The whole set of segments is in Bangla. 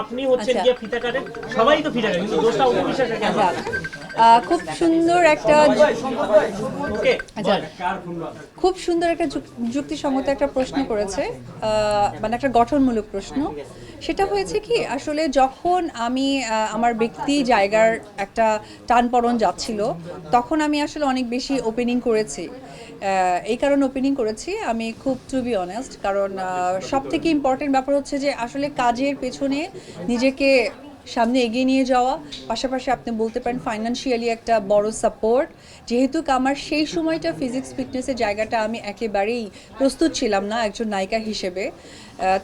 আপনি হচ্ছেন কি ফিতা কাটেন, সবাই তো ফিতা কাটে, কিন্তু দোষটা অপবিশ্বাসের কেন? খুব সুন্দর একটা ওকে, আচ্ছা খুব সুন্দর একটা যুক্তিসঙ্গত একটা প্রশ্ন করেছে, মানে একটা গঠনমূলক প্রশ্ন। সেটা হয়েছে কি, আসলে যখন আমি আমার ব্যক্তি জায়গার একটা টানপড়ন যাচ্ছিল, তখন আমি আসলে অনেক বেশি ওপেনিং করেছি। এই কারণে ওপেনিং করেছি আমি, খুব টু বি অনেস্ট, কারণ সব থেকে ইম্পর্টেন্ট ব্যাপার হচ্ছে যে আসলে কাজের পেছনে নিজেকে সামনে এগিয়ে নিয়ে যাওয়া, পাশাপাশি আপনি বলতে পারেন ফাইন্যান্সিয়ালি একটা বড় সাপোর্ট। যেহেতু আমার সেই সময়টা ফিজিক্স ফিটনেসের জায়গাটা আমি একেবারেই প্রস্তুত ছিলাম না একজন নায়িকা হিসেবে।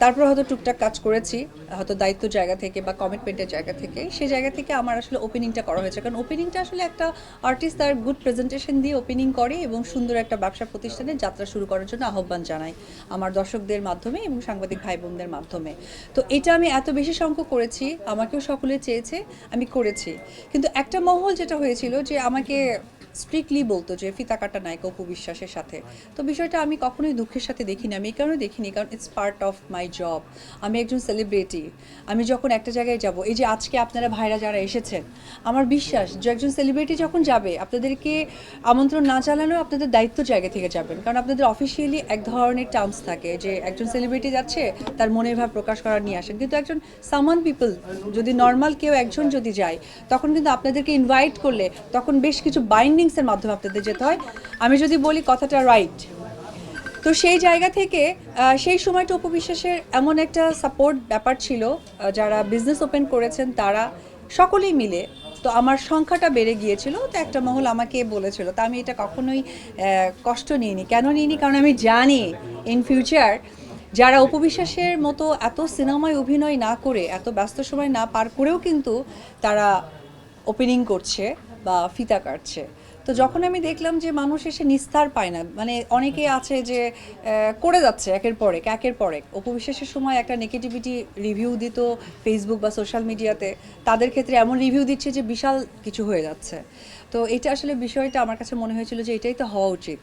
তারপর হয়তো টুকটাক কাজ করেছি, হয়তো দায়িত্ব জায়গা থেকে বা কমিটমেন্টের জায়গা থেকে, সেই জায়গা থেকে আমার আসলে ওপেনিংটা করা হয়েছে। কারণ ওপেনিংটা আসলে একটা আর্টিস্ট তার গুড প্রেজেন্টেশন দিয়ে ওপেনিং করে এবং সুন্দর একটা ব্যবসা প্রতিষ্ঠানের যাত্রা শুরু করার জন্য আহ্বান জানাই আমার দর্শকদের মাধ্যমে এবং সাংবাদিক ভাই বোনদের মাধ্যমে। তো এটা আমি এত বেশি সংখ্যক করেছি, আমাকেও সকলে চেয়েছে, আমি করেছি। কিন্তু একটা মহল যেটা হয়েছিল যে আমাকে স্ট্রিক্টলি বলতো যে ফিতা কাটা নায়িকা অপু বিশ্বাসের সাথে। তো বিষয়টা আমি কখনোই দুঃখের সাথে দেখিনি, আমি এই কারণে দেখিনি কারণ it's part of my job. আমি একজন সেলিব্রিটি, আমি যখন একটা জায়গায় যাব, এই যে আজকে আপনারা ভাইরা যারা এসেছেন, আমার বিশ্বাস যে একজন সেলিব্রিটি যখন যাবে, আপনাদেরকে আমন্ত্রণ না জানালেও আপনাদের দায়িত্ব জায়গা থেকে যাবেন, কারণ আপনাদের অফিসিয়ালি এক ধরনের টার্মস থাকে যে একজন সেলিব্রিটি যাচ্ছে তার মনের ভাব প্রকাশ করার নিয়ে আসেন। কিন্তু একজন সামান পিপল, যদি নর্মাল কেউ একজন যদি যায়, তখন কিন্তু আপনাদেরকে ইনভাইট করলে তখন বেশ কিছু বাইন্ডিংসের মাধ্যমে আপনাদের যেতে হয়। আমি যদি বলি কথাটা রাইট, তো সেই জায়গা থেকে সেই সময়টা উপবিশ্বাসের এমন একটা সাপোর্ট ব্যাপার ছিল, যারা বিজনেস ওপেন করেছেন তারা সকলেই মিলে, তো আমার সংখ্যাটা বেড়ে গিয়েছিল। তো একটা মহল আমাকে বলেছিল, তা আমি এটা কখনোই কষ্ট নিইনি। কেন নিইনি? কারণ আমি জানি ইন ফিউচার যারা উপবিশ্বাসের মতো এত সিনেমায় অভিনয় না করে, এত ব্যস্ত সময় না পার করেও কিন্তু তারা ওপেনিং করছে বা ফিতা কাটছে। তো যখন আমি দেখলাম যে মানুষ এসে নিস্তার পায় না, মানে অনেকে আছে যে করে যাচ্ছে একের পর এক অপবিশ্বাসের সময় একটা নেগেটিভিটি রিভিউ দিত ফেসবুক বা সোশ্যাল মিডিয়াতে, তাদের ক্ষেত্রে এমন রিভিউ দিচ্ছে যে বিশাল কিছু হয়ে যাচ্ছে। তো এটা আসলে বিষয়টা আমার কাছে মনে হয়েছিল যে এটাই তো হওয়া উচিত।